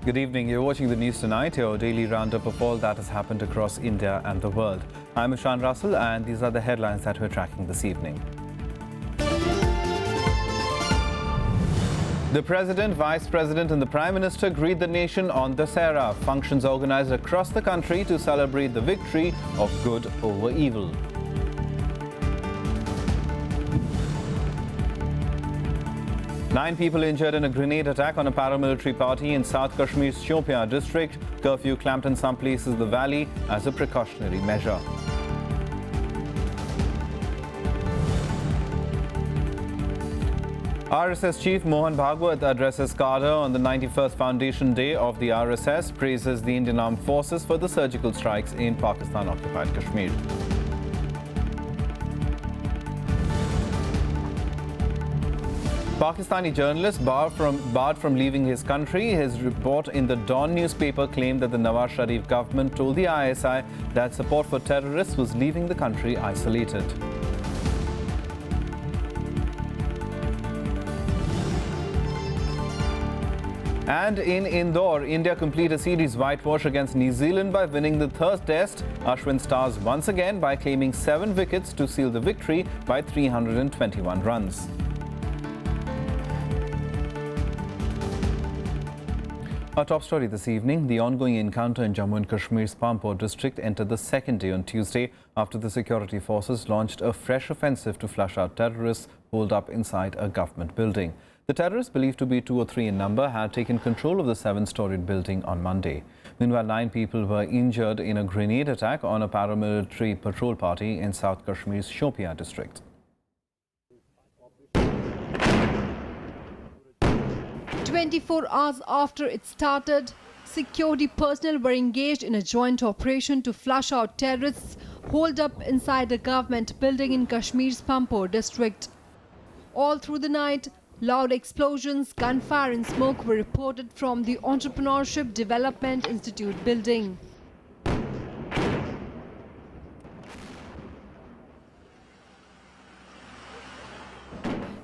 Good evening. You're watching the news tonight, your daily roundup of all that has happened across India and the world. I'm Ishan Russell, and these are the headlines that we're tracking this evening. The President, Vice President and the Prime Minister greet the nation on Dussehra, functions organized across the country to celebrate the victory of good over evil. Nine people injured in a grenade attack on a paramilitary party in South Kashmir's Shopian district. Curfew clamped in some places of the valley as a precautionary measure. RSS Chief Mohan Bhagwat addresses Cadre on the 91st Foundation Day of the RSS, praises the Indian Armed Forces for the surgical strikes in Pakistan-occupied Kashmir. Pakistani journalist barred from leaving his country. His report in the Dawn newspaper claimed that the Nawaz Sharif government told the ISI that support for terrorists was leaving the country isolated. And in Indore, India complete a series whitewash against New Zealand by winning the third test. Ashwin stars once again by claiming 7 wickets to seal the victory by 321 runs. Our top story this evening, the ongoing encounter in Jammu and Kashmir's Pampore district entered the second day on Tuesday after the security forces launched a fresh offensive to flush out terrorists holed up inside a government building. The terrorists, believed to be 2 or 3 in number, had taken control of the 7-storied building on Monday. Meanwhile, 9 people were injured in a grenade attack on a paramilitary patrol party in South Kashmir's Shopian district. 24 hours after it started, security personnel were engaged in a joint operation to flush out terrorists holed up inside a government building in Kashmir's Pampore district. All through the night, loud explosions, gunfire and smoke were reported from the Entrepreneurship Development Institute building.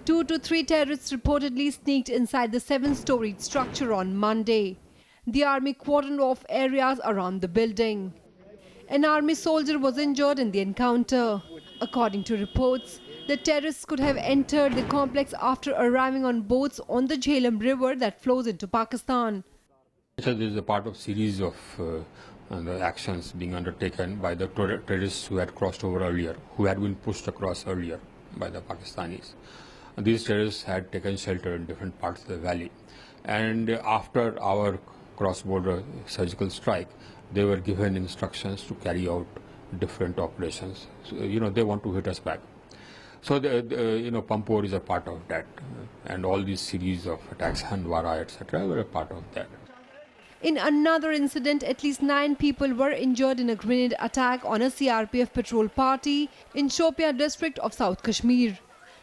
Two to 3 terrorists reportedly sneaked inside the 7-storied structure on Monday. The army cordoned off areas around the building. An army soldier was injured in the encounter. According to reports, the terrorists could have entered the complex after arriving on boats on the Jhelum River that flows into Pakistan. This is a part of series of actions being undertaken by the terrorists who had crossed over earlier, who had been pushed across earlier by the Pakistanis. These terrorists had taken shelter in different parts of the valley, and after our cross-border surgical strike, they were given instructions to carry out different operations. So, they want to hit us back. So, Pampore is a part of that, and all these series of attacks, Handwara, etc., were a part of that. In another incident, at least 9 people were injured in a grenade attack on a CRPF patrol party in Shopian district of South Kashmir.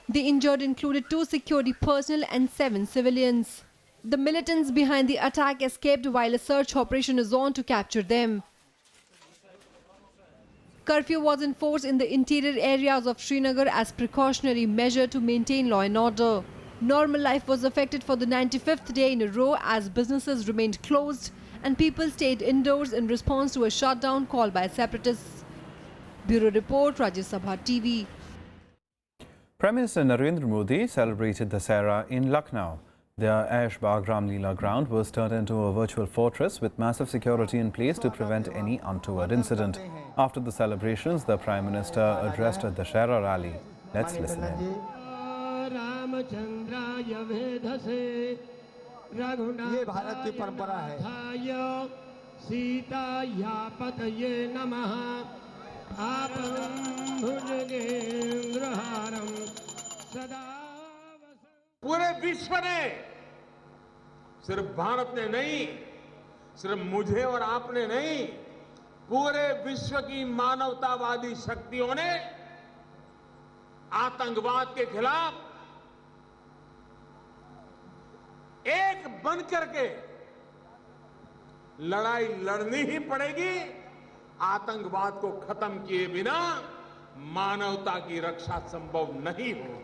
The injured included 2 security personnel and 7 civilians. The militants behind the attack escaped while a search operation is on to capture them. Curfew was enforced in the interior areas of Srinagar as precautionary measure to maintain law and order. Normal life was affected for the 95th day in a row as businesses remained closed and people stayed indoors in response to a shutdown called by separatists. Bureau Report, Rajya Sabha TV. Prime Minister Narendra Modi celebrated Dussehra in Lucknow. The Aish Bagh Ram Leela ground was turned into a virtual fortress with massive security in place to prevent any untoward incident. After the celebrations, the Prime Minister addressed a Dussehra rally. Let's listen in. ये भारत की परंपरा है। पूरे विश्व ने, सिर्फ भारत ने नहीं, सिर्फ मुझे और आपने नहीं, पूरे विश्व की मानवतावादी शक्तियों ने आतंकवाद के खिलाफ एक बनकर के लड़ाई लड़नी ही पड़ेगी। आतंकवाद को खत्म किए बिना मानवता की रक्षा संभव नहीं होगी।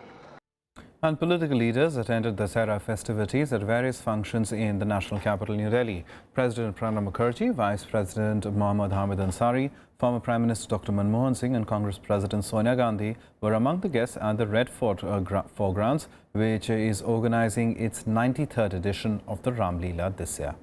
And political leaders attended the Dussehra festivities at various functions in the national capital, New Delhi. President Pranab Mukherjee, Vice President Mohammad Hamid Ansari, former Prime Minister Dr. Manmohan Singh and Congress President Sonia Gandhi were among the guests at the Red Fort Foregrounds, which is organising its 93rd edition of the Ram Leela this year.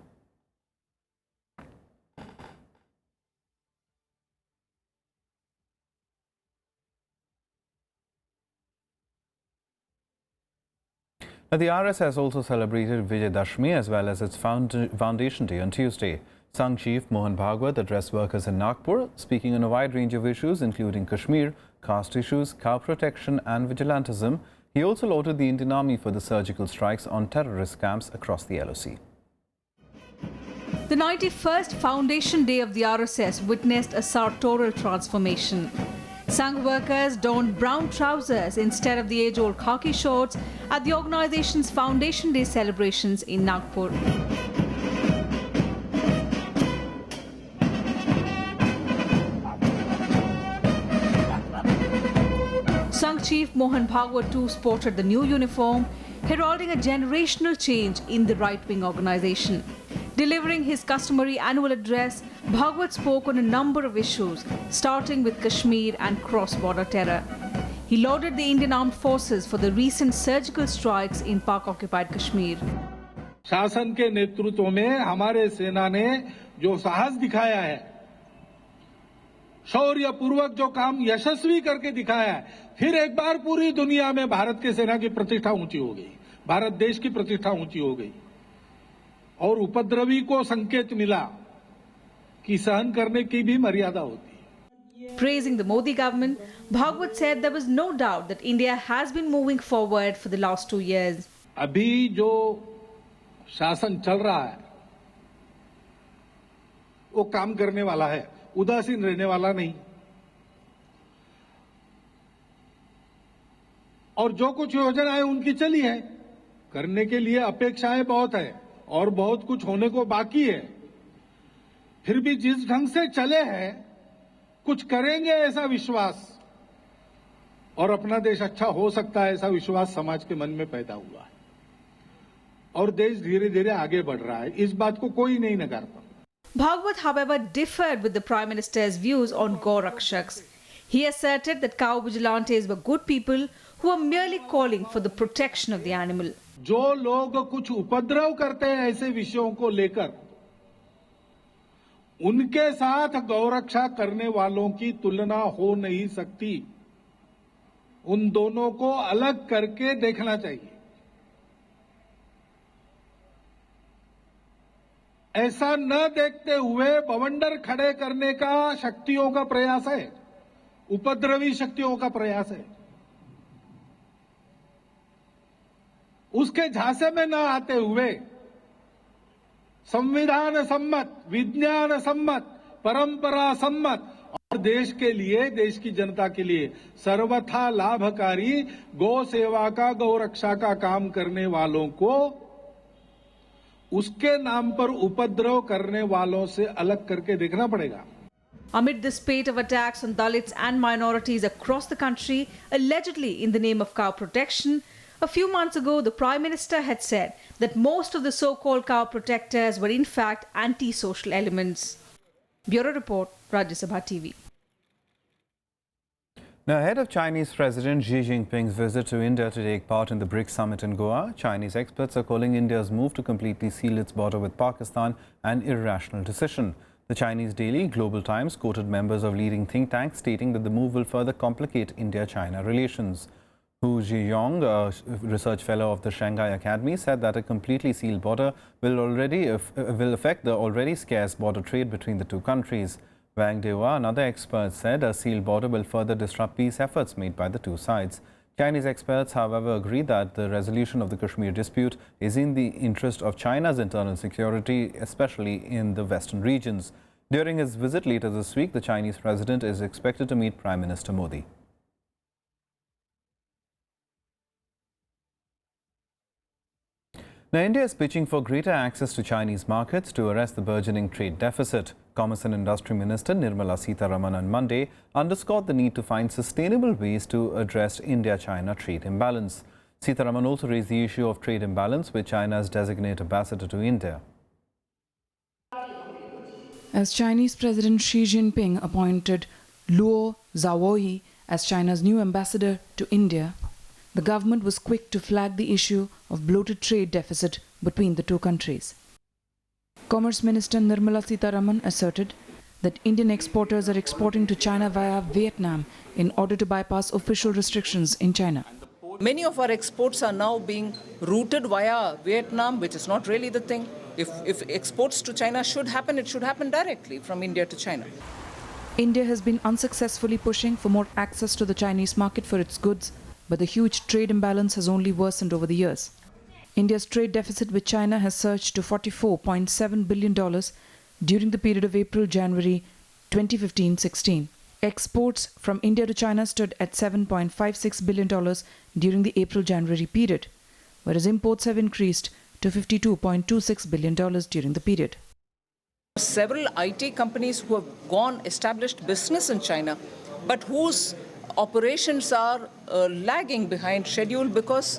The RSS also celebrated Vijay Dashmi as well as its Foundation Day on Tuesday. Sangh Chief Mohan Bhagwat addressed workers in Nagpur, speaking on a wide range of issues including Kashmir, caste issues, cow protection and vigilantism. He also lauded the Indian Army for the surgical strikes on terrorist camps across the LOC. The 91st Foundation Day of the RSS witnessed a sartorial transformation. Sangh workers donned brown trousers instead of the age-old khaki shorts at the organization's Foundation Day celebrations in Nagpur. Sangh Chief Mohan Bhagwat too sported the new uniform, heralding a generational change in the right-wing organization. Delivering his customary annual address, Bhagwat spoke on a number of issues, starting with Kashmir and cross-border terror. He lauded the Indian Armed Forces for the recent surgical strikes in Pak-occupied Kashmir. शासन के नेतृत्व में हमारे सेना ने जो साहस दिखाया है, शौर्य पूर्वक जो काम यशस्वी करके दिखाया है, फिर एक बार पूरी दुनिया में भारत की सेना की प्रतिष्ठा ऊंची हो गई, भारत देश की प्रतिष्ठा ऊंची हो गई और उपद्रवी को संकेत मिला कि सहन करने की भी मर्यादा होती है. Praising the Modi government, Bhagwat said there was no doubt that India has been moving forward for the last 2 years. अभी जो शासन चल रहा है वो काम करने वाला है, उदासीन रहने वाला नहीं. और जो कुछ योजनाएं उनकी चली है, करने के लिए अपेक्षाएं बहुत है और बहुत कुछ होने को बाकी है. फिर भी जिस ढंग से चले हैं, कुछ करेंगे ऐसा विश्वास और अपना देश अच्छा हो सकता है ऐसा विश्वास समाज के मन में पैदा हुआ है और देश धीरे धीरे आगे बढ़ रहा है. इस बात को कोई नहीं नकारता. Bhagwat, however, differed with the Prime Minister's views on Gorakshaks. He asserted that cow vigilantes were good people who were merely calling for the protection of the animal. जो लोग कुछ उपद्रव करते हैं ऐसे विषयों को लेकर, उनके साथ गौरक्षा करने वालों की तुलना हो नहीं सकती. उन दोनों को अलग करके देखना चाहिए. ऐसा न देखते हुए बवंडर खड़े करने का शक्तियों का प्रयास है, उपद्रवी शक्तियों का प्रयास है. उसके झांसे में न आते हुए संविधान सम्मत, विज्ञान सम्मत, परंपरा सम्मत और देश के लिए, देश की जनता के लिए सर्वथा लाभकारी गौ सेवा का, गौ रक्षा का काम करने वालों को उसके नाम पर उपद्रव करने वालों से अलग करके देखना पड़ेगा. Amid the spate of attacks on Dalits and minorities across the country, allegedly in the name of cow protection, a few months ago the Prime Minister had said that most of the so-called cow protectors were in fact anti-social elements. Bureau Report, Rajya Sabha TV. Now, ahead of Chinese President Xi Jinping's visit to India to take part in the BRICS summit in Goa, Chinese experts are calling India's move to completely seal its border with Pakistan an irrational decision. The Chinese daily Global Times quoted members of leading think tanks stating that the move will further complicate India-China relations. Hu Zhiyong, a research fellow of the Shanghai Academy, said that a completely sealed border will affect the already scarce border trade between the two countries. Wang Dewa, another expert, said a sealed border will further disrupt peace efforts made by the two sides. Chinese experts, however, agree that the resolution of the Kashmir dispute is in the interest of China's internal security, especially in the western regions. During his visit later this week, the Chinese president is expected to meet Prime Minister Modi. Now, India is pitching for greater access to Chinese markets to arrest the burgeoning trade deficit. Commerce and Industry Minister Nirmala Sitharaman on Monday underscored the need to find sustainable ways to address India-China trade imbalance. Sitharaman also raised the issue of trade imbalance with China's designate ambassador to India. As Chinese President Xi Jinping appointed Luo Zhaoyi as China's new ambassador to India, the government was quick to flag the issue of bloated trade deficit between the two countries. Commerce Minister Nirmala Sitharaman asserted that Indian exporters are exporting to China via Vietnam in order to bypass official restrictions in China. Many of our exports are now being routed via Vietnam, which is not really the thing. If exports to China should happen, it should happen directly from India to China. India has been unsuccessfully pushing for more access to the Chinese market for its goods, but the huge trade imbalance has only worsened over the years. India's trade deficit with China has surged to $44.7 billion during the period of April-January 2015-16. Exports from India to China stood at $7.56 billion during the April-January period, whereas imports have increased to $52.26 billion during the period. Several IT companies who have established business in China, but whose operations are lagging behind schedule because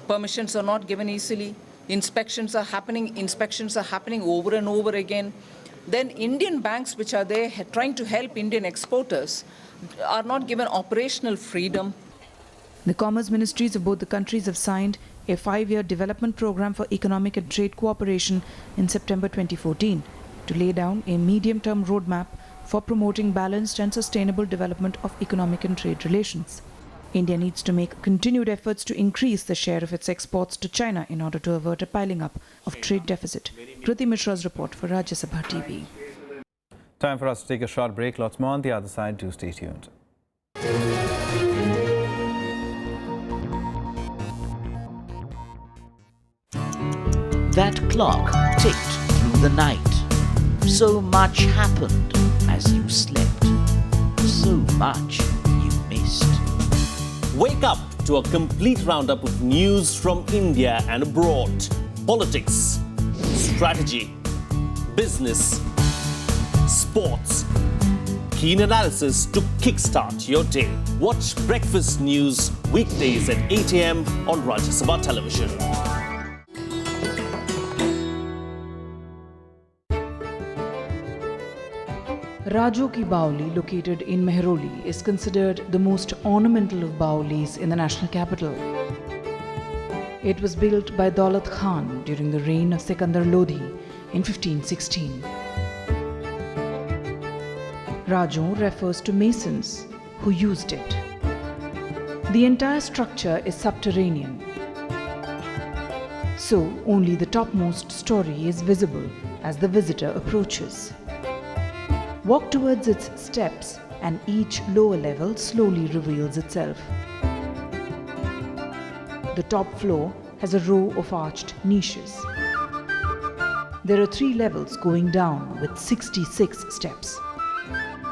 permissions are not given easily, inspections are happening over and over again. Then Indian banks which are there trying to help Indian exporters are not given operational freedom. The commerce ministries of both the countries have signed a 5-year development program for economic and trade cooperation in September 2014 to lay down a medium-term roadmap for promoting balanced and sustainable development of economic and trade relations. India needs to make continued efforts to increase the share of its exports to China in order to avert a piling up of trade deficit. Kriti Mishra's report for Rajya Sabha TV. Time for us to take a short break. Lots more on the other side. Do stay tuned. That clock ticked through the night. So much happened as you slept. So much you missed. Wake up to a complete roundup of news from India and abroad. Politics, strategy, business, sports. Keen analysis to kickstart your day. Watch Breakfast News weekdays at 8 a.m. on Rajya Sabha television. Rajo Ki Baoli, located in Mehroli, is considered the most ornamental of Baolis in the national capital. It was built by Daulat Khan during the reign of Sikandar Lodhi in 1516. Rajo refers to masons who used it. The entire structure is subterranean, so only the topmost story is visible as the visitor approaches. Walk towards its steps and each lower level slowly reveals itself. The top floor has a row of arched niches. There are 3 levels going down with 66 steps.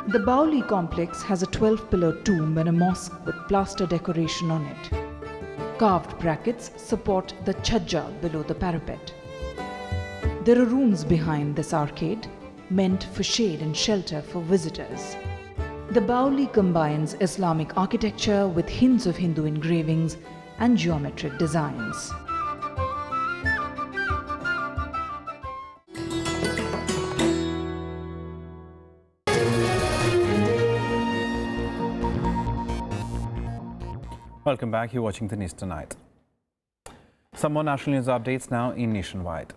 The Baoli complex has a 12-pillar tomb and a mosque with plaster decoration on it. Carved brackets support the chhajja below the parapet. There are rooms behind this arcade, meant for shade and shelter for visitors. The Baoli combines Islamic architecture with hints of Hindu engravings and geometric designs. Welcome back. You're watching the news tonight. Some more national news updates now in Nationwide.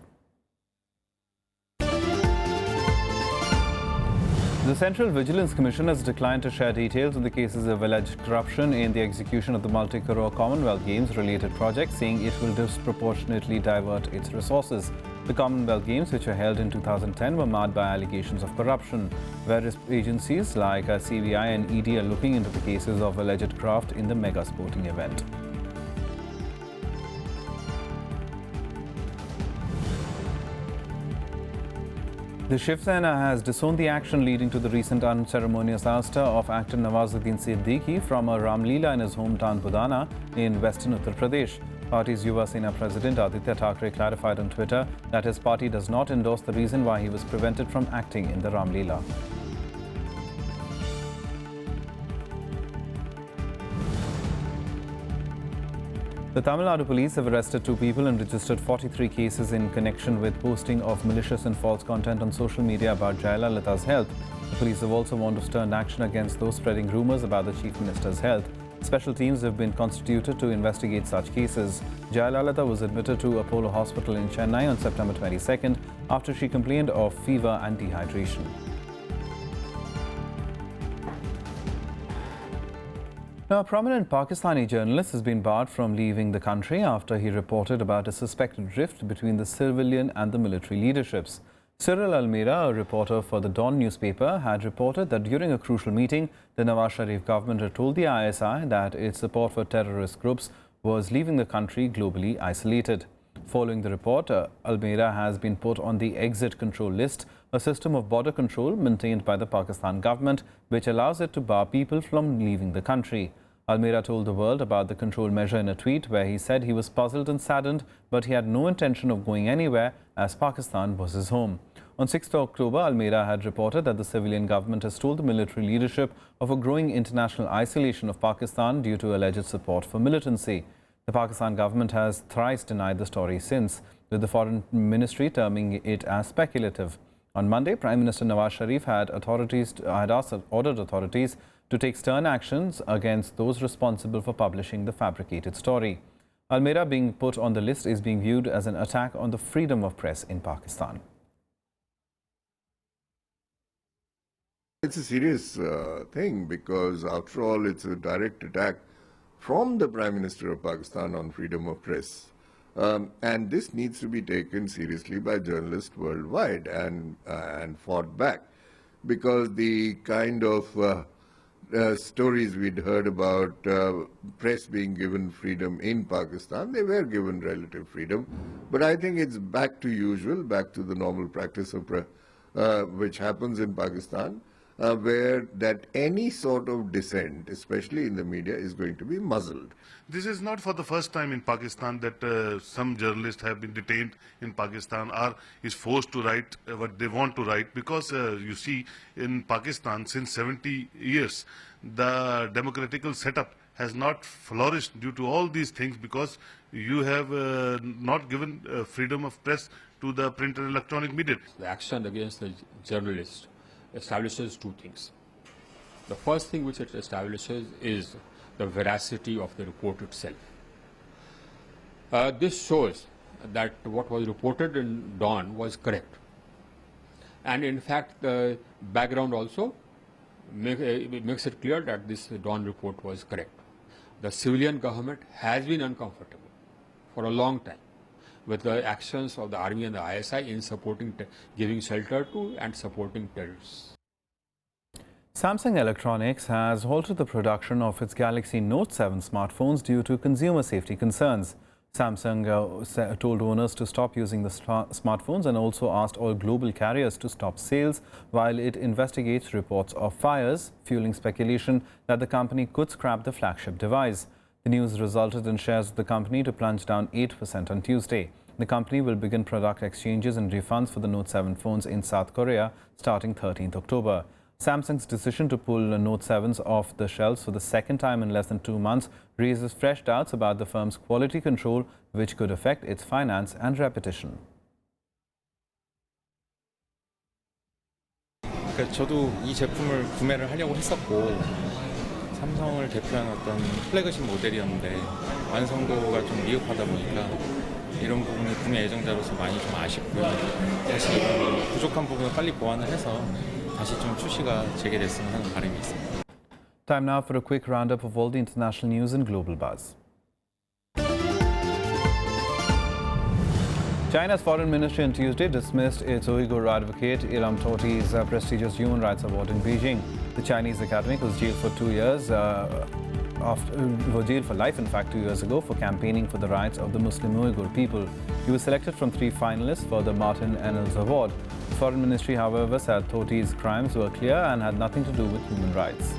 The Central Vigilance Commission has declined to share details on the cases of alleged corruption in the execution of the multi-crore Commonwealth Games-related project, saying it will disproportionately divert its resources. The Commonwealth Games, which were held in 2010, were marred by allegations of corruption. Various agencies like CBI and ED are looking into the cases of alleged graft in the mega sporting event. The Shiv Sena has disowned the action leading to the recent unceremonious ouster of actor Nawazuddin Siddiqui from a Ramleela in his hometown Budana in western Uttar Pradesh. Party's Yuva Sena President Aditya Thackeray clarified on Twitter that his party does not endorse the reason why he was prevented from acting in the Ramleela. The Tamil Nadu police have arrested 2 people and registered 43 cases in connection with posting of malicious and false content on social media about Jayalalitha's health. The police have also warned of stern action against those spreading rumours about the Chief Minister's health. Special teams have been constituted to investigate such cases. Jayalalitha was admitted to Apollo Hospital in Chennai on September 22nd after she complained of fever and dehydration. Now, a prominent Pakistani journalist has been barred from leaving the country after he reported about a suspected rift between the civilian and the military leaderships. Cyril Almira, a reporter for the Dawn newspaper, had reported that during a crucial meeting, the Nawaz Sharif government had told the ISI that its support for terrorist groups was leaving the country globally isolated. Following the report, Almira has been put on the exit control list, a system of border control maintained by the Pakistan government, which allows it to bar people from leaving the country. Almira told the world about the control measure in a tweet where he said he was puzzled and saddened, but he had no intention of going anywhere as Pakistan was his home. On 6th October, Almira had reported that the civilian government has told the military leadership of a growing international isolation of Pakistan due to alleged support for militancy. The Pakistan government has thrice denied the story since, with the foreign ministry terming it as speculative. On Monday, Prime Minister Nawaz Sharif had ordered authorities to take stern actions against those responsible for publishing the fabricated story. Almira being put on the list is being viewed as an attack on the freedom of press in Pakistan. It's a serious thing because, after all, it's a direct attack from the Prime Minister of Pakistan on freedom of press. And this needs to be taken seriously by journalists worldwide and fought back, because the kind of stories we'd heard about press being given freedom in Pakistan, they were given relative freedom. But I think it's back to usual, back to the normal practice of which happens in Pakistan, where that any sort of dissent, especially in the media, is going to be muzzled. This is not for the first time in Pakistan that some journalists have been detained in Pakistan or is forced to write what they want to write, because you see, in Pakistan since 70 years the democratical setup has not flourished due to all these things, because you have not given freedom of press to the print and electronic media. The action against the journalist establishes 2 things. The first thing which it establishes is the veracity of the report itself. This shows that what was reported in Dawn was correct. And in fact, the background also makes it clear that this Dawn report was correct. The civilian government has been uncomfortable for a long time with the actions of the army and the ISI in supporting, giving shelter to and supporting terrorists. Samsung Electronics has halted the production of its Galaxy Note 7 smartphones due to consumer safety concerns. Samsung told owners to stop using the smartphones and also asked all global carriers to stop sales while it investigates reports of fires, fueling speculation that the company could scrap the flagship device. The news resulted in shares of the company to plunge down 8% on Tuesday. The company will begin product exchanges and refunds for the Note 7 phones in South Korea starting 13th October. Samsung's decision to pull Note 7s off the shelves for the second time in less than 2 months raises fresh doubts about the firm's quality control, which could affect its finance and reputation. 저도 이 제품을 구매를 하려고 했었고, 삼성을 대표하는 어떤 플래그십 모델이었는데 완성도가 좀 미흡하다 보니까 이런 부분이 구매 예정자로서 많이 좀 아쉽고요. 다시 부족한 부분을 빨리 보완을 해서 다시 좀 출시가 재개됐으면 하는 바람이 있습니다. Time now for a quick roundup of all the international news and global buzz. China's foreign ministry on Tuesday dismissed its Uyghur advocate Ilham Tohti's prestigious human rights award in Beijing. The Chinese academic was jailed for 2 years, jailed for life, in fact, 2 years ago for campaigning for the rights of the Muslim Uyghur people. He was selected from 3 finalists for the Martin Ennals Award. The foreign ministry, however, said Tohti's crimes were clear and had nothing to do with human rights.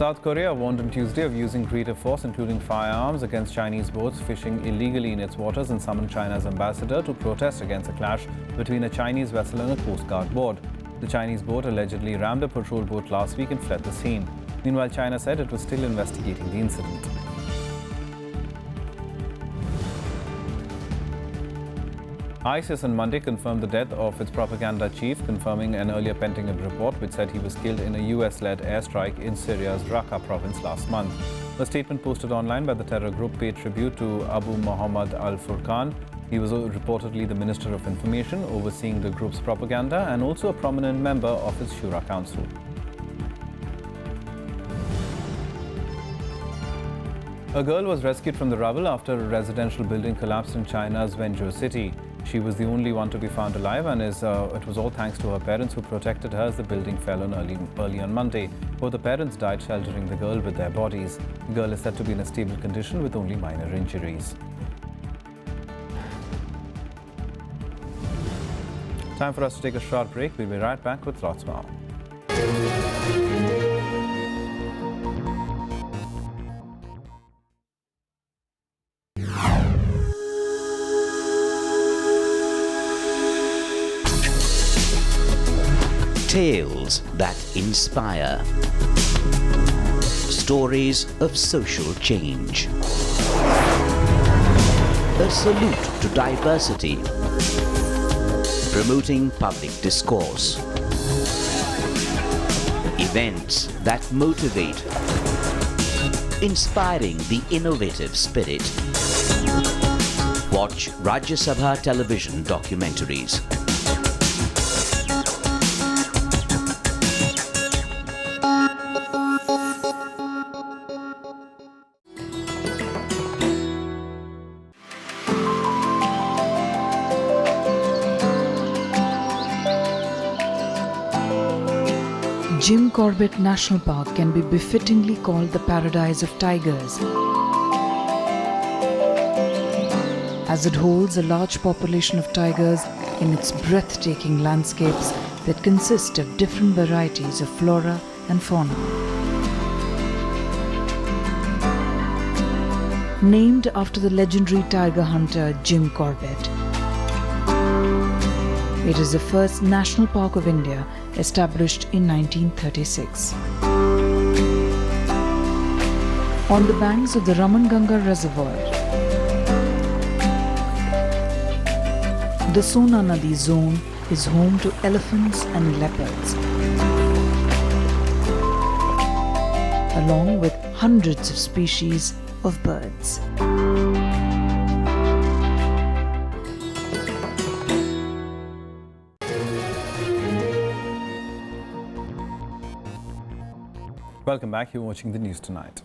South Korea warned on Tuesday of using greater force, including firearms, against Chinese boats fishing illegally in its waters and summoned China's ambassador to protest against a clash between a Chinese vessel and a Coast Guard boat. The Chinese boat allegedly rammed a patrol boat last week and fled the scene. Meanwhile, China said it was still investigating the incident. ISIS on Monday confirmed the death of its propaganda chief, confirming an earlier Pentagon report which said he was killed in a US-led airstrike in Syria's Raqqa province last month. A statement posted online by the terror group paid tribute to Abu Muhammad al-Furqan. He was reportedly the Minister of Information, overseeing the group's propaganda and also a prominent member of its Shura Council. A girl was rescued from the rubble after a residential building collapsed in China's Wenzhou city. She was the only one to be found alive, and it was all thanks to her parents who protected her as the building fell on early on Monday. Both the parents died sheltering the girl with their bodies. The girl is said to be in a stable condition with only minor injuries. Time for us to take a short break. We'll be right back with lots more. Tales that inspire. Stories of social change. A salute to diversity. Promoting public discourse. Events that motivate. Inspiring the innovative spirit. Watch Rajya Sabha television documentaries. Jim Corbett National Park can be befittingly called the paradise of tigers, as it holds a large population of tigers in its breathtaking landscapes that consist of different varieties of flora and fauna. Named after the legendary tiger hunter Jim Corbett, it is the first national park of India established in 1936. On the banks of the Ramanganga Reservoir, the Sona Nadi zone is home to elephants and leopards, along with hundreds of species of birds. Welcome back. You're watching the news tonight.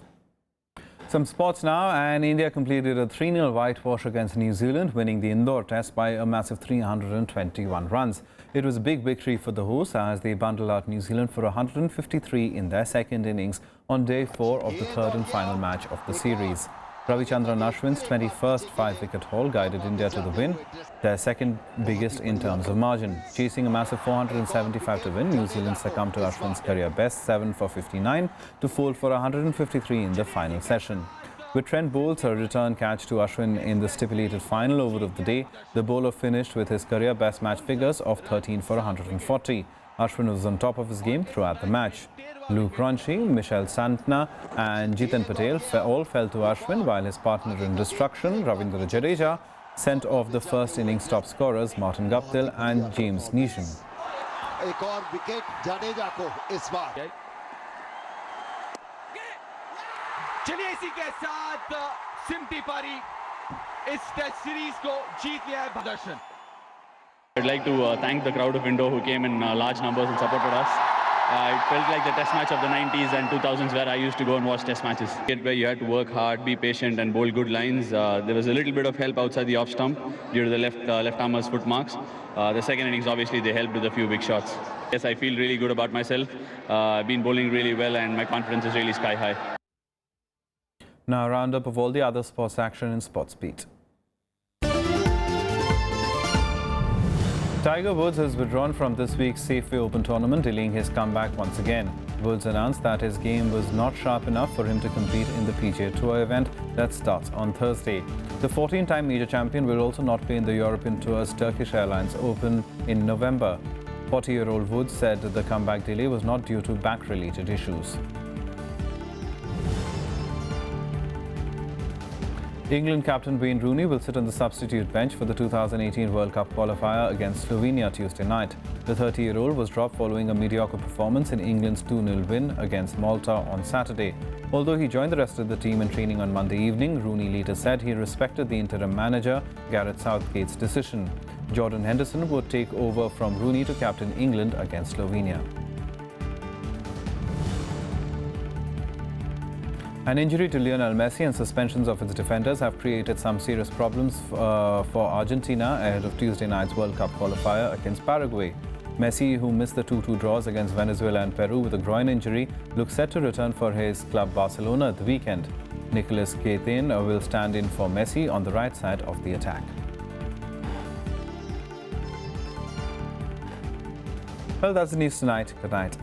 Some sports now, and India completed a 3-0 whitewash against New Zealand, winning the Indore test by a massive 321 runs. It was a big victory for the hosts as they bundled out New Zealand for 153 in their second innings on day 4 of the third and final match of the series. Ravichandran Ashwin's 21st 5-wicket haul guided India to the win, their second biggest in terms of margin. Chasing a massive 475 to win, New Zealand succumbed to Ashwin's career best 7 for 59 to fold for 153 in the final session. With Trent Bowles a return catch to Ashwin in the stipulated final over of the day, the bowler finished with his career best match figures of 13 for 140. Ashwin was on top of his game throughout the match. Luke Ronchi, Michelle Santna and Jitan Patel all fell to Ashwin, while his partner in destruction, Ravindra Jadeja, sent off the first innings top scorers Martin Guptill and James Neesham. एक और wicket Jadeja को इस बार। चलिए इसी के साथ सिमटी पारी इस टेस्ट सीरीज को जीत लिया है प्रदर्शन। I'd like to thank the crowd of Indore who came in large numbers and supported us. It felt like the test match of the 90s and 2000s where I used to go and watch test matches. Where you had to work hard, be patient and bowl good lines. There was a little bit of help outside the off stump due to the left armer's foot marks. The second innings, obviously, they helped with a few big shots. Yes, I feel really good about myself. I've been bowling really well and my confidence is really sky high. Now a roundup of all the other sports action in SportsBeat. Tiger Woods has withdrawn from this week's Safeway Open tournament, delaying his comeback once again. Woods announced that his game was not sharp enough for him to compete in the PGA Tour event that starts on Thursday. The 14-time major champion will also not play in the European Tour's Turkish Airlines Open in November. 40-year-old Woods said the comeback delay was not due to back-related issues. England captain Wayne Rooney will sit on the substitute bench for the 2018 World Cup qualifier against Slovenia Tuesday night. The 30-year-old was dropped following a mediocre performance in England's 2-0 win against Malta on Saturday. Although he joined the rest of the team in training on Monday evening, Rooney later said he respected the interim manager Gareth Southgate's decision. Jordan Henderson would take over from Rooney to captain England against Slovenia. An injury to Lionel Messi and suspensions of its defenders have created some serious problems for Argentina ahead of Tuesday night's World Cup qualifier against Paraguay. Messi, who missed the 2-2 draws against Venezuela and Peru with a groin injury, looks set to return for his club Barcelona at the weekend. Nicolas Keatain will stand in for Messi on the right side of the attack. Well, that's the news tonight. Good night.